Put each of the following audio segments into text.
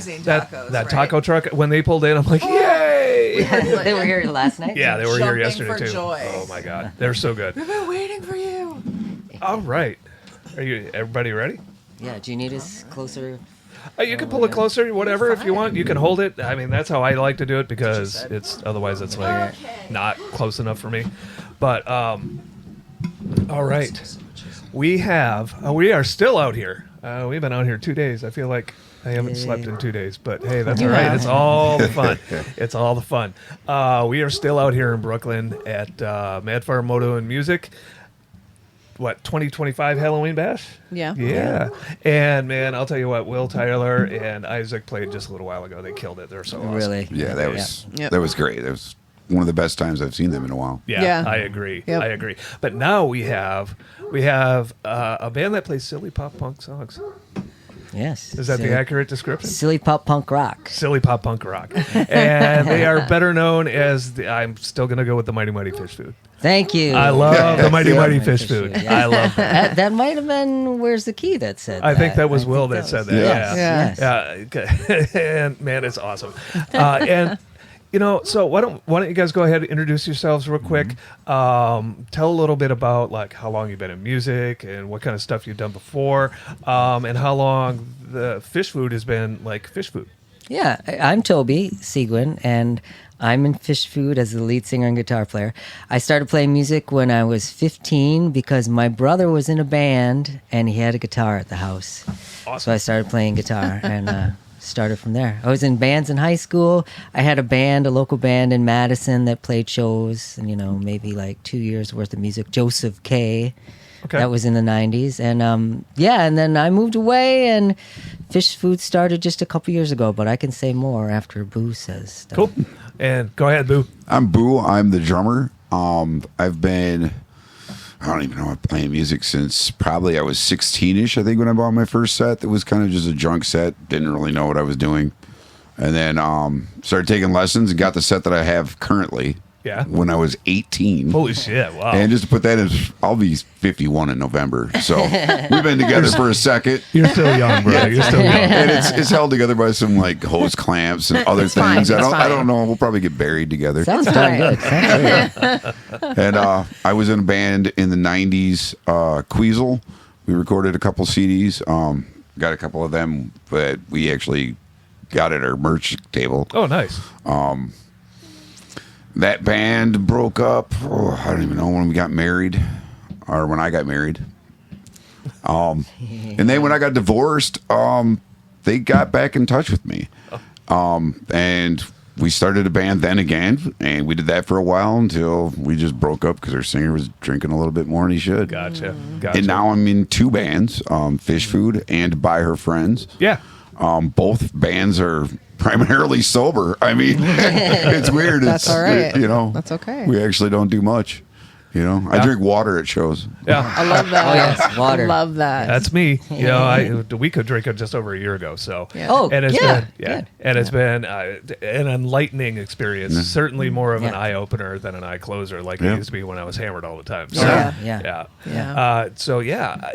amazing tacos. That taco truck, when they pulled in, I'm like, yay! They were here last night? Yeah, they were here Jumping yesterday, for too. joy. Oh, my God. They're so good. We've been waiting for you. All right. Everybody ready? Yeah, do you need us closer? You can pull it closer, whatever, if you want. You can hold it. I mean, that's how I like to do it because otherwise it's like not close enough for me. But all right, we are still out here. We've been out here 2 days. I feel like I haven't slept in 2 days, but hey, that's all right. It's all the fun. It's all the fun. We are still out here in Brooklyn at Mad Farm Moto and Music. What, 2025 Halloween Bash? Yeah. And, man, I'll tell you what, Will Tyler and Isaac played just a little while ago. They killed it. They're so awesome. Really? Yeah, that was great. That was one of the best times I've seen them in a while. Yeah. I agree. Yep. I agree. But now we have a band that plays silly pop punk songs. Yes. Is that the accurate description? Silly pop punk rock. Silly pop punk rock. And they are better known as, I'm still going to go with the Mighty Mighty Fish Food. Thank you. I love the Mighty Mighty Fish Fish Food. Food, I love that. That might have been Where's the Key that said I that. think that was Will that said that. Yes. Yeah. And man, it's awesome. And so why don't you guys go ahead and introduce yourselves real quick? Tell a little bit about like how long you've been in music and what kind of stuff you've done before, and how long the Fish Food has been like Fish Food. Yeah, I'm Toby Seguin, and I'm in Fish Food as the lead singer and guitar player. I started playing music when I was 15 because my brother was in a band and he had a guitar at the house. Awesome. So I started playing guitar and started from there. I was in bands in high school. I had a local band in Madison that played shows and, maybe like 2 years worth of music. Joseph K. Okay. That was in the 90s. And and then I moved away and Fish Food started just a couple years ago, but I can say more after Boo says stuff. Cool. And go ahead, Boo. I'm Boo. I'm the drummer. I've been, I don't even know, I'm playing music since probably I was 16-ish, I think, when I bought my first set. That was kind of just a junk set. Didn't really know what I was doing. And then started taking lessons and got the set that I have currently. Yeah. When I was 18. Holy shit! Wow. And just to put that in, I'll be 51 in November. So we've been together for a second. You're still young, bro. You're still young. And it's held together by some like hose clamps and other things. I don't know. We'll probably get buried together. Sounds darn good. And I was in a band in the 90s, Queasel. We recorded a couple CDs. Got a couple of them, but we actually got at our merch table. Oh, nice. That band broke up. I don't even know when we got married or when I got married. And then when I got divorced, they got back in touch with me. And we started a band then again, and we did that for a while until we just broke up because our singer was drinking a little bit more than he should. Gotcha. And now I'm in two bands, Fish Food and By Her Friends. Yeah. Both bands are primarily sober. I mean, it's weird. That's all right. That's okay. We actually don't do much. I drink water at shows. Yeah. I love that. Oh, yes, water. I love that. That's me. We could drink it just over a year ago. So, Yeah. Oh, and it's yeah, been, good. and it's been an enlightening experience. Certainly more of an eye opener than an eye closer, like it used to be when I was hammered all the time. So, Yeah.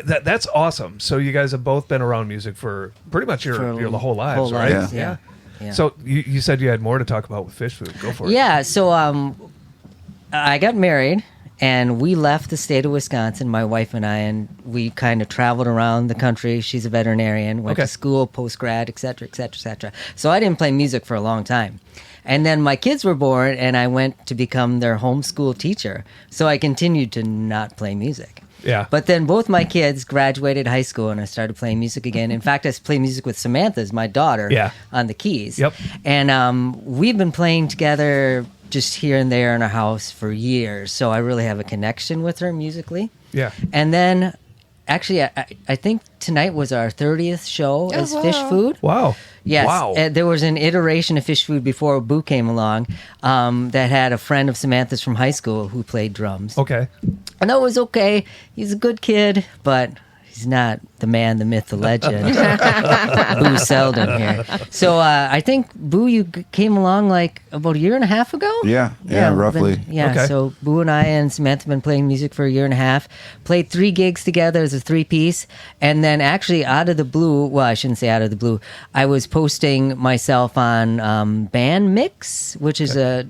That's awesome. So you guys have both been around music for pretty much your the whole lives, right? lives, yeah. So you said you had more to talk about with Fish Food. Go for it. Yeah, so I got married, and we left the state of Wisconsin, my wife and I, and we kind of traveled around the country. She's a veterinarian, went to school, post-grad, et cetera, et cetera, et cetera. So I didn't play music for a long time. And then my kids were born, and I went to become their homeschool teacher. So I continued to not play music. Yeah. But then both my kids graduated high school, and I started playing music again. In fact, I play music with Samantha's, my daughter, on the keys. Yep. And we've been playing together just here and there in our house for years. So I really have a connection with her musically. Yeah. And then, actually, I think tonight was our 30th show as Fish Food. Wow. Yes. Wow. There was an iteration of Fish Food before Boo came along that had a friend of Samantha's from high school who played drums. Okay. And that was okay. He's a good kid, but he's not the man, the myth, the legend. Boo Selden here. So I think, Boo, you came along like about a year and a half ago? Yeah, roughly. Okay. So Boo and I and Samantha have been playing music for a year and a half. Played 3 gigs together as a 3-piece. And then actually out of the blue, well, I shouldn't say out of the blue, I was posting myself on Band Mix, which is a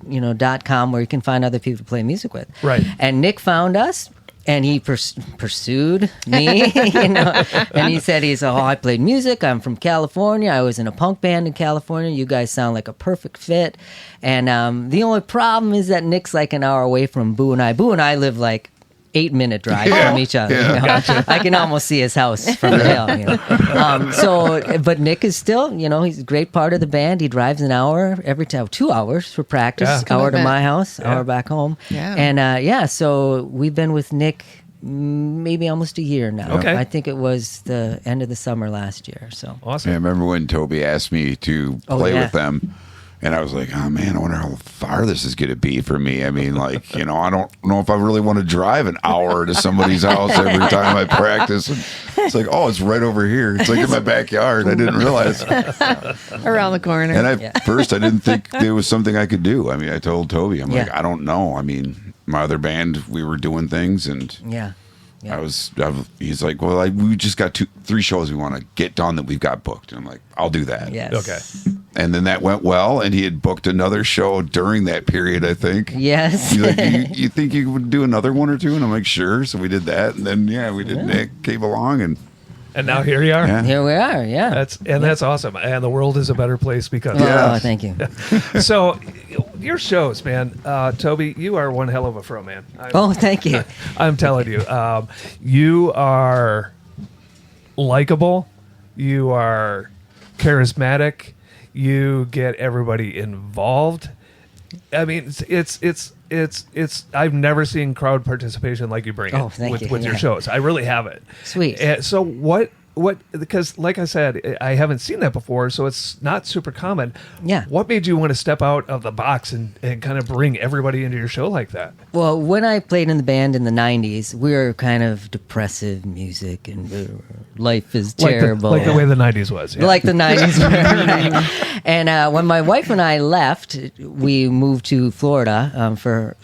.com where you can find other people to play music with. Right. And Nick found us. And he pursued me, and he said, I played music. I'm from California. I was in a punk band in California. You guys sound like a perfect fit. And the only problem is that Nick's like an hour away from Boo and I. Boo and I live like 8-minute drive from each other. Yeah. I can almost see his house from the hill. But Nick is still, he's a great part of the band. He drives an hour every time, 2 hours for practice, hour to my house, hour back home. Yeah. And so we've been with Nick maybe almost a year now. Okay. I think it was the end of the summer last year. So Awesome. Yeah, I remember when Toby asked me to play with them. And I was like, oh, man, I wonder how far this is going to be for me. I mean, like, I don't know if I really want to drive an hour to somebody's house every time I practice. And it's like, oh, it's right over here. It's like in my backyard. I didn't realize. Around the corner. And first, I didn't think there was something I could do. I mean, I told Toby, I'm like, I don't know. I mean, my other band, we were doing things. And he's like, well, we just got 3 shows we want to get done that we've got booked. And I'm like, I'll do that. yes. Okay. And then that went well, and he had booked another show during that period, I think. Yes. He's like, you think you would do another one or two? And I'm like, sure. So we did that, and then we did Nick came along, and now here you are. Yeah. Here we are, That's awesome. And the world is a better place because Oh, thank you. So your shows, man, Toby, you are one hell of a frontman. Thank you. I'm telling you, you are likable. You are charismatic. You get everybody involved. I mean, it's. I've never seen crowd participation like you bring it thank you. with your shows. I really haven't. Sweet. So what? Because like I said, I haven't seen that before, so it's not super common. Yeah. What made you want to step out of the box and kind of bring everybody into your show like that? Well, when I played in the band in the 90s, we were kind of depressive music and life is terrible. Like the way the 90s was. Yeah. Like the 90s were. And when my wife and I left, we moved to Florida for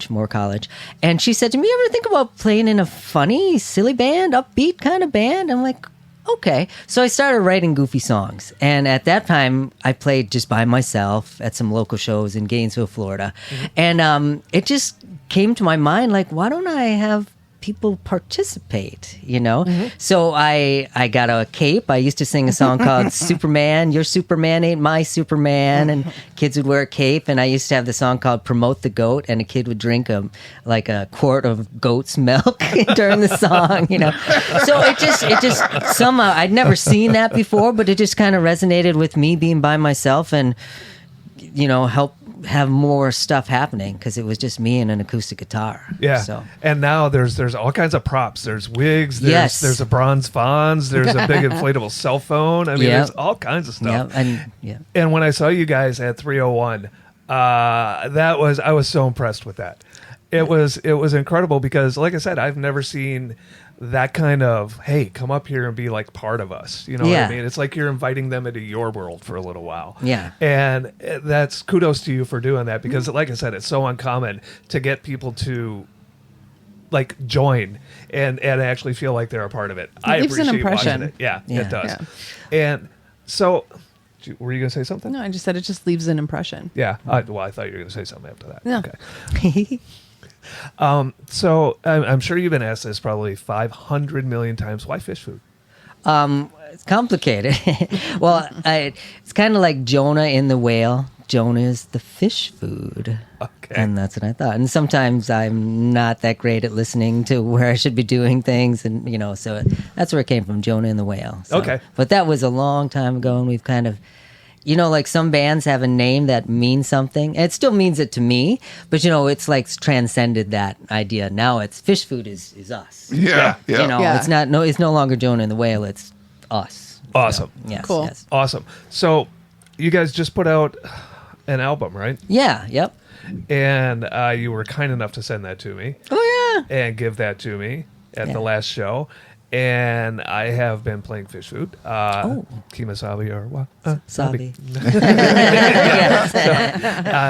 more college. And she said to me, you ever think about playing in a funny, silly band, upbeat kind of band? I'm like, okay. So I started writing goofy songs. And at that time, I played just by myself at some local shows in Gainesville, Florida. Mm-hmm. And it just came to my mind, like, why don't I have people participate, Mm-hmm. So I got a cape. I used to sing a song called Superman, Your Superman Ain't My Superman, and kids would wear a cape. And I used to have the song called Promote the Goat, and a kid would drink a quart of goat's milk during the song, So it just somehow, I'd never seen that before, but it just kind of resonated with me being by myself and, help have more stuff happening because it was just me and an acoustic guitar. Yeah. So. And now there's all kinds of props. There's wigs. There's a bronze Fonz. There's a big inflatable cell phone. I mean, there's all kinds of stuff. And when I saw you guys at 301, I was so impressed with that. It was incredible because, like I said, I've never seen that kind of, hey, come up here and be like part of us. You know what I mean? It's like you're inviting them into your world for a little while. Yeah. And that's kudos to you for doing that because, like I said, it's so uncommon to get people to like join and actually feel like they're a part of it. I leaves an appreciate impression. watching it. Yeah, it does. Yeah. And so, were you going to say something? No, I just said it just leaves an impression. Yeah. I thought you were going to say something after that. No. Okay. So I'm sure you've been asked this probably 500 million times. Why fish food? It's complicated. Well, it's kind of like Jonah in the whale. Jonah is the fish food. Okay. And that's what I thought. And sometimes I'm not that great at listening to where I should be doing things. And, so that's where it came from, Jonah in the whale. So, okay. But that was a long time ago, and we've kind of... like some bands have a name that means something. It still means it to me, but it's like transcended that idea. Now it's fish food is us. Yeah. It's not it's no longer Jonah and the Whale. It's us. Awesome. Yes. Cool. Yes. Awesome. So you guys just put out an album, right? Yeah. Yep. And you were kind enough to send that to me. Oh yeah. And give that to me at the last show. and I have been playing FishFood. Kimasabi or what? Sabi. Yeah. So,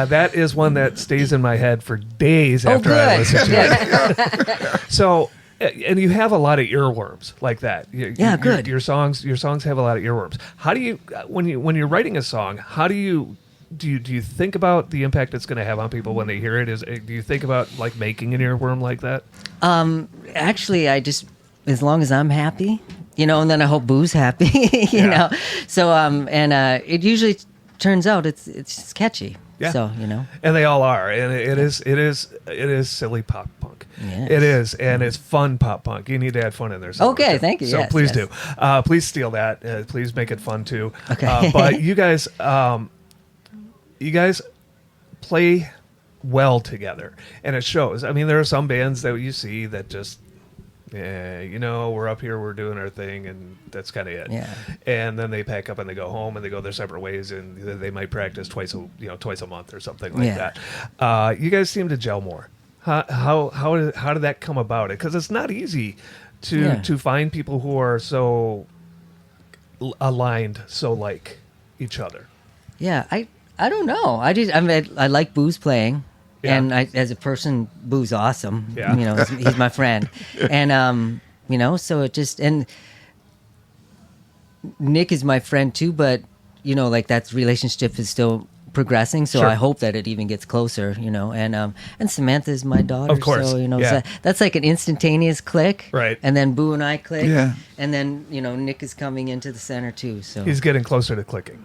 that is one that stays in my head for days after I listen to it. So, and you have a lot of earworms like that. Good. Your songs have a lot of earworms. How do you when you're writing a song? How do you think about the impact it's going to have on people when they hear it? Do you think about like making an earworm like that? Actually, I just, as long as I'm happy, and then I hope Boo's happy, you know. So it usually turns out it's catchy. Yeah. So and they all are, and it is silly pop punk. Yes. It is, and it's fun pop punk. You need to add fun in there. Okay, thank you. So yes, please yes. do. Please steal that. Please make it fun too. Okay. But you guys play well together, and it shows. I mean, there are some bands that you see that just, we're up here, we're doing our thing, and that's kind of it. Yeah. And then they pack up and they go home and they go their separate ways, and they might practice twice a month or something like that. You guys seem to gel more. How did that come about? Because it's not easy to find people who are so aligned, so like each other. Yeah, I don't know. I like Boo's playing. Yeah. And as a person, Boo's awesome. Yeah. He's my friend. And, so it just, and Nick is my friend too, but, that relationship is still progressing. So Sure. I hope that it even gets closer, and Samantha is my daughter. Of course. So, Yeah. so that's like an instantaneous click. Right. And then Boo and I click. Yeah. And then, Nick is coming into the center too. So He's getting closer to clicking.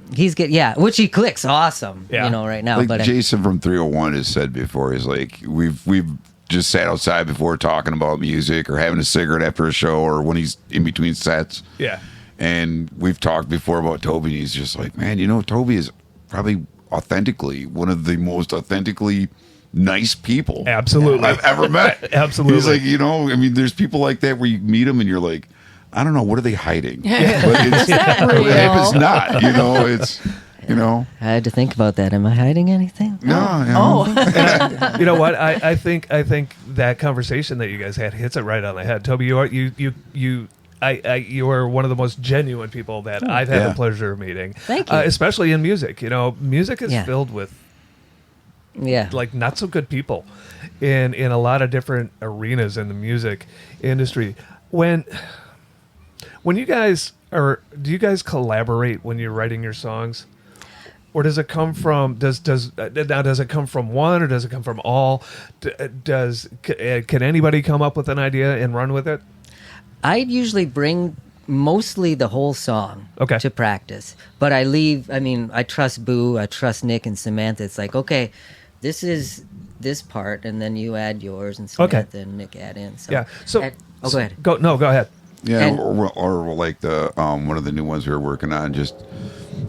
which he clicks awesome, Yeah. right now. Like but Jason from 301 has said before, he's like, we've just sat outside before talking about music or having a cigarette after a show or when he's in between sets. Yeah. And we've talked before about Toby, and he's just like, man, Toby is probably authentically one of the most authentically nice people Absolutely. I've ever met. Absolutely. He's like, there's people like that where you meet them and you're like, I don't know, what are they hiding? But it's, with him, it's not, it's, I had to think about that. Am I hiding anything? no. You know what? I think that conversation that you guys had hits it right on the head. Toby, you are one of the most genuine people that I've had the Yeah. pleasure of meeting. Thank you. Especially in music. Music is filled with like not so good people in a lot of different arenas in the music industry. When you guys do you guys collaborate when you're writing your songs? Or does it come from does it come from one, or does it come from all? Can anybody come up with an idea and run with it? I usually bring mostly the whole song to practice, but I trust Boo, I trust Nick and Samantha. It's like, okay, this is this part, and then you add yours, and Samantha and Nick add in. So Yeah. So go ahead. Go ahead. Yeah, And- or like the one of the new ones we were working on.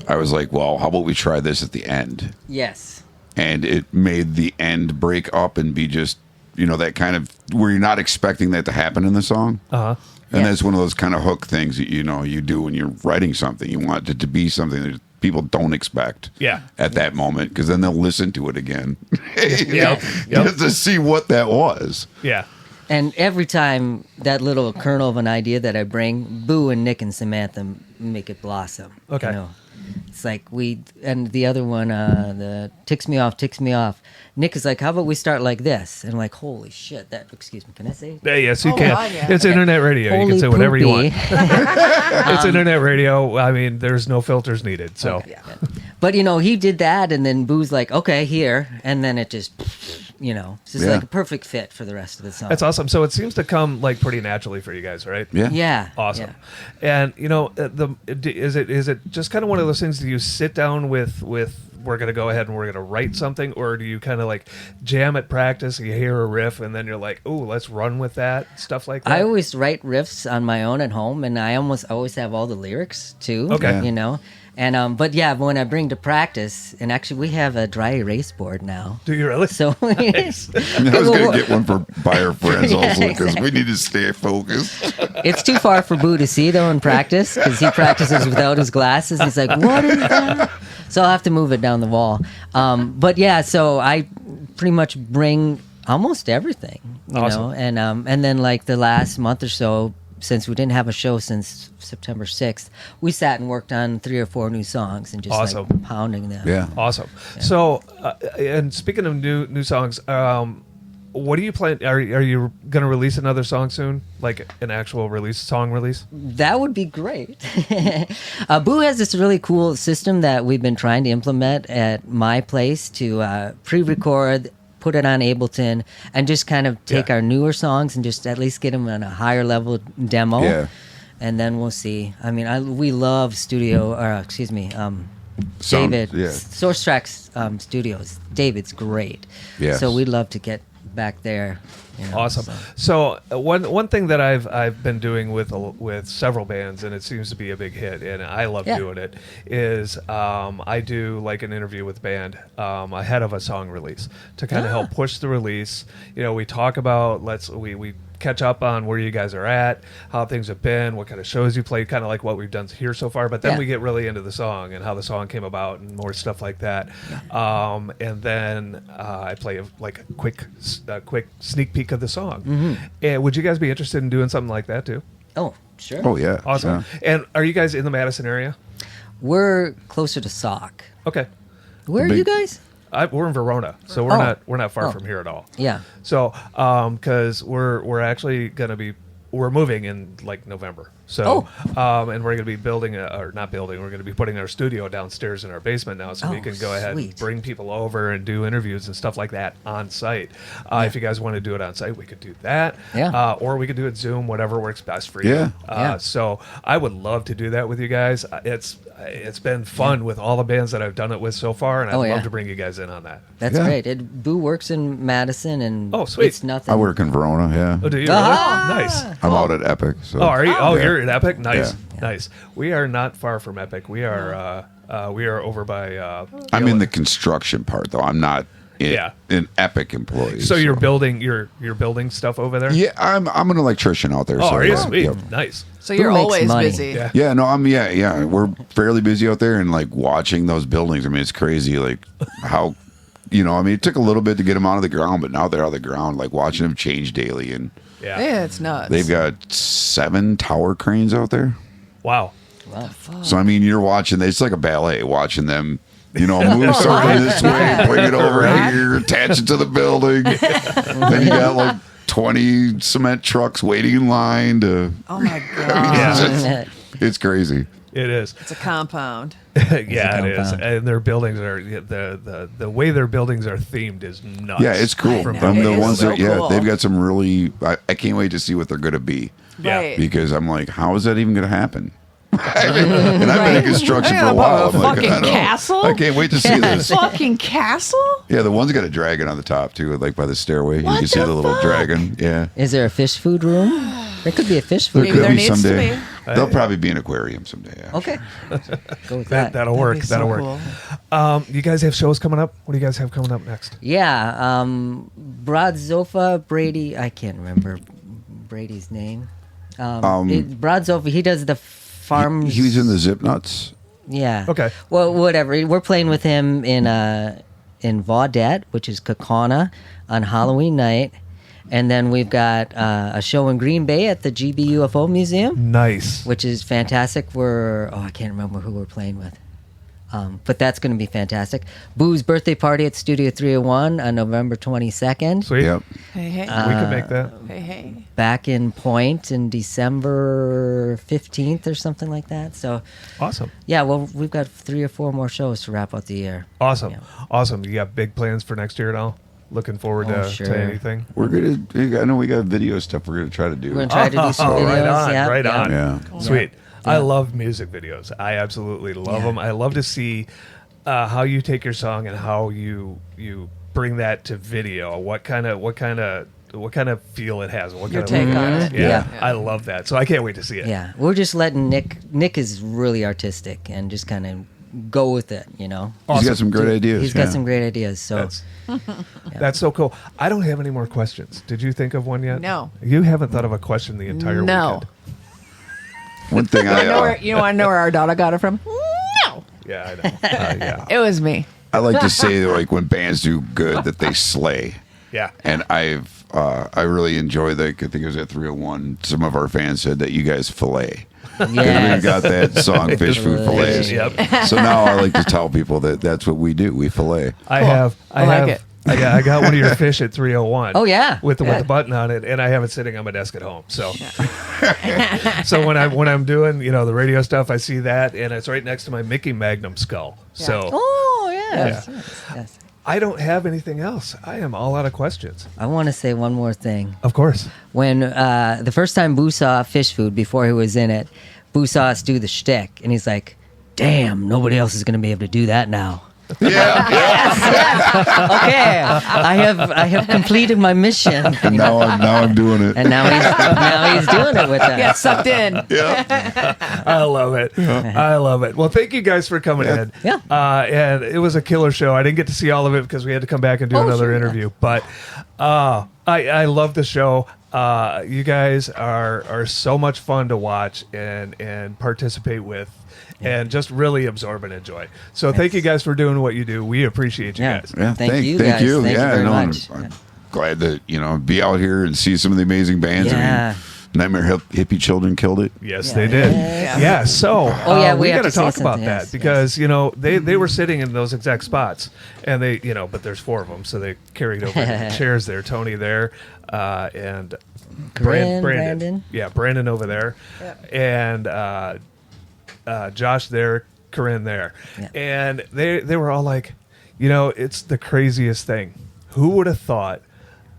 I was like, well, how about we try this at the end? Yes. And it made the end break up and be just that kind of where you're not expecting that to happen in the song. Uh-huh. And Yeah. that's one of those kind of hook things that you do when you're writing something. You want it to be something that people don't expect. Yeah. At that moment, because then they'll listen to it again. Yep. Just to see what that was. Yeah. And every time that little kernel of an idea that I bring, Boo and Nick and Samantha make it blossom. Okay. It's like and the other one, the ticks me off. Nick is like, how about we start like this? And I'm like, holy shit, excuse me, can I say? Yeah, yes, you Oh, can. God, yeah. It's internet radio. You Holy can say whatever you want. poopy. It's internet radio. I mean, there's no filters needed. So Okay. But he did that, and then Boo's like, okay, here, and then it just, it's just Yeah. like a perfect fit for the rest of the song. that's awesome. So it seems to come like pretty naturally for you guys, right? Yeah. Yeah. Awesome. Yeah. And is it just kind of one of those things? Do you sit down with we're going to go ahead and we're going to write something, or do you kind of like jam at practice? You hear a riff and then you're like, oh, let's run with that, stuff like that. I always write riffs on my own at home, and I always have all the lyrics too. Okay. And but yeah, when I bring to practice, and actually we have a dry erase board now. Do you really? So Nice. I was going to get one by our friends Yeah, also because exactly. we need to stay focused. it's too far for Boo to see though in practice, because he practices without his glasses. He's like, what is that? So I'll have to move it down the wall. But yeah, so I pretty much bring almost everything, Awesome. and then like the last month or so, since we didn't have a show since September 6th, we sat and worked on 3 or 4 new songs and just Awesome. like pounding them. Yeah. Awesome. So, and speaking of new songs, what do you plan? Are you going to release another song soon, like an actual song release? That would be great. Boo has this really cool system that we've been trying to implement at my place to pre-record, put it on Ableton, and just kind of take our newer songs and just at least get them on a higher level demo. Yeah. And then we'll see. I mean, we love David, Yeah. Source Tracks Studios. David's great. Yes. So we'd love to get back there. You know, Awesome. So one thing that I've been doing with several bands, and it seems to be a big hit, and I love doing it, is I do like an interview with the band ahead of a song release to kind of help push the release. You know, we talk about we catch up on where you guys are at, how things have been, what kind of shows you played, kind of like what we've done here so far. But then we get really into the song and how the song came about and more stuff like that. And then I play a quick sneak peek of the song. And would you guys be interested in doing something like that too? Oh, sure. Oh yeah. Awesome. Yeah. And are you guys in the Madison area? We're closer to Sauk. Okay. Where are you guys? We're in Verona, so we're not far from here at all. Yeah. So, because we're actually gonna be moving in like November. So, and we're gonna be we're gonna be putting our studio downstairs in our basement now, so we can go ahead and bring people over and do interviews and stuff like that on site. If you guys want to do it on site, we could do that. Yeah. Or we could do it Zoom, whatever works best for you. Yeah. So I would love to do that with you guys. It's been fun with all the bands that I've done it with so far, and I'd love to bring you guys in on that. That's great. Boo works in Madison, and sweet. it's nothing. I work in Verona. Yeah. Oh, do you? Ah! Really? Nice. I'm out at Epic. So. Oh, are you? Oh, Yeah. you're at Epic. Nice, Yeah. nice. We are not far from Epic. We are over by. I'm in the construction part though. I'm not Yeah. an Epic employee. So you're building you're building stuff over there. Yeah, I'm an electrician out there. Oh, so are you? yeah, Sweet. yeah. Nice. So you're makes always money? busy. Yeah. Yeah, no, we're fairly busy out there and like watching those buildings. I mean, it's crazy like how it took a little bit to get them out of the ground, but now they're out of the ground, like watching them change daily. And Yeah. Yeah, it's nuts. they've got 7 tower cranes out there. Wow. So I mean, you're watching, it's like a ballet watching them, move something this way, bring it over here, attach it to the building. Then you got like 20 cement trucks waiting in line to. Oh my god. Yeah. It's crazy. It is. It's a compound. Yeah, it is. compound. And their buildings are the way their buildings are themed is nuts. Yeah, it's cool. know. I'm the It is ones so that, yeah, cool. they've got some really. I can't wait to see what they're going to be Yeah. Right. because I'm like, how is that even going to happen? And I've been in construction I for a gotta while. build a I'm like, fucking I know. castle? I can't wait to see this. Fucking castle? Yeah, the one's got a dragon on the top too, like by the stairway. You What can see the the little fuck? dragon. Yeah, Is there a fish food room? There could be a fish food there Maybe room. could there be needs to someday. be. There'll probably be an aquarium someday. Yeah. Okay. Go with that. That'll work. That'd be That'll so work. cool. You guys have shows coming up? What do you guys have coming up next? Yeah. Brodzofa Brady. I can't remember Brady's name. Brodzofa. He does the farm. He was in the Zip Nuts. Yeah. Okay. Well, whatever. We're playing with him in Vaudette, which is Kaukauna, on Halloween night. And then we've got a show in Green Bay at the GB UFO Museum, Nice. which is fantastic. I can't remember who we're playing with. But that's going to be fantastic. Boo's birthday party at Studio 301 on November 22nd. Sweet. Yep. Hey, hey. We could make that. hey, hey. Back in Point in December 15th or something like that. So, Awesome. yeah, well, we've got 3 or 4 more shows to wrap up the year. Awesome. Yeah. Awesome. You got big plans for next year at all? Looking forward Oh, to sure. anything? We're gonna. I know we got video stuff. We're gonna try to do. We're going to try to do some videos. Right on. yeah, Right yeah. on. Yeah. Sweet. Yeah. I love music videos. I absolutely love Yeah. them. I love to see how you take your song and how you bring that to video. What kind of feel it has. What Your kind take of on it. Yeah. Yeah. I love that. So I can't wait to see it. Yeah, we're just letting Nick is really artistic and just kind of go with it, He's got some great ideas. He's got some great ideas. So That's so cool. I don't have any more questions. Did you think of one yet? No. You haven't thought of a question the entire No. weekend. One thing I know where, you want to know where our daughter got it from? No. Yeah, I know. Yeah. It was me. I like to say like when bands do good that they slay. Yeah. And I really enjoy that. I think it was at 301. Some of our fans said that you guys fillet. Yes. We got that song, Fish Food Fillets. Yep. So now I like to tell people that that's what we do. We fillet. I have. like it. I got one of your fish at 301. Oh, yeah. with the button on it, and I have it sitting on my desk at home. So, so when I'm doing the radio stuff, I see that, and it's right next to my Mickey Magnum skull. Yeah. So Oh, yes. Yeah. Yes. I don't have anything else. I am all out of questions. I want to say one more thing. Of course. When the first time Boo saw Fish Food, before he was in it, Boo saw us do the shtick, and he's like, "Damn, nobody else is going to be able to do that now." Yeah. Okay, I have completed my mission. And now I'm doing it. And now he's doing it with us. Get sucked in. I love it. I love it. Well, thank you guys for coming in. Yeah. And it was a killer show. I didn't get to see all of it because we had to come back and do another sure. interview. But I love the show. You guys are so much fun to watch and participate with. And just really absorb and enjoy. So thank you guys for doing what you do. We appreciate you guys. Yeah, Thank you Thank guys. you. Thank you Yeah, very no, much. I'm glad that be out here and see some of the amazing bands. Yeah. I mean, Nightmare Hippie Children killed it. Yes, Yeah. they did. Yeah. Yeah. So we we have got to to say talk about something, that yes, because they were sitting in those exact spots, and they but there's 4 of them, so they carried over chairs there. Tony there, and Brandon. Yeah, Brandon over there, and Josh there, Corinne there, Yeah. and they were all like, it's the craziest thing. Who would have thought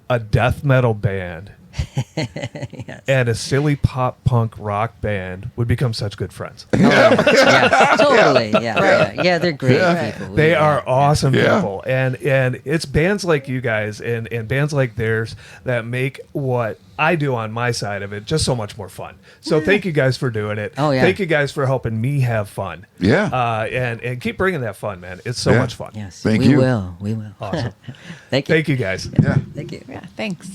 a death metal band and a silly pop punk rock band would become such good friends? Yeah, totally. Yeah, they're great people. They are awesome Yeah. people, and it's bands like you guys and bands like theirs that make what I do on my side of it just so much more fun. So thank you guys for doing it. Oh, yeah. Thank you guys for helping me have fun. Yeah. And keep bringing that fun, man. It's so Yeah. much fun. Yes, Thank we you. will. We will. Awesome. Thank you. Thank you guys. Yeah. Thank you. Yeah, thanks.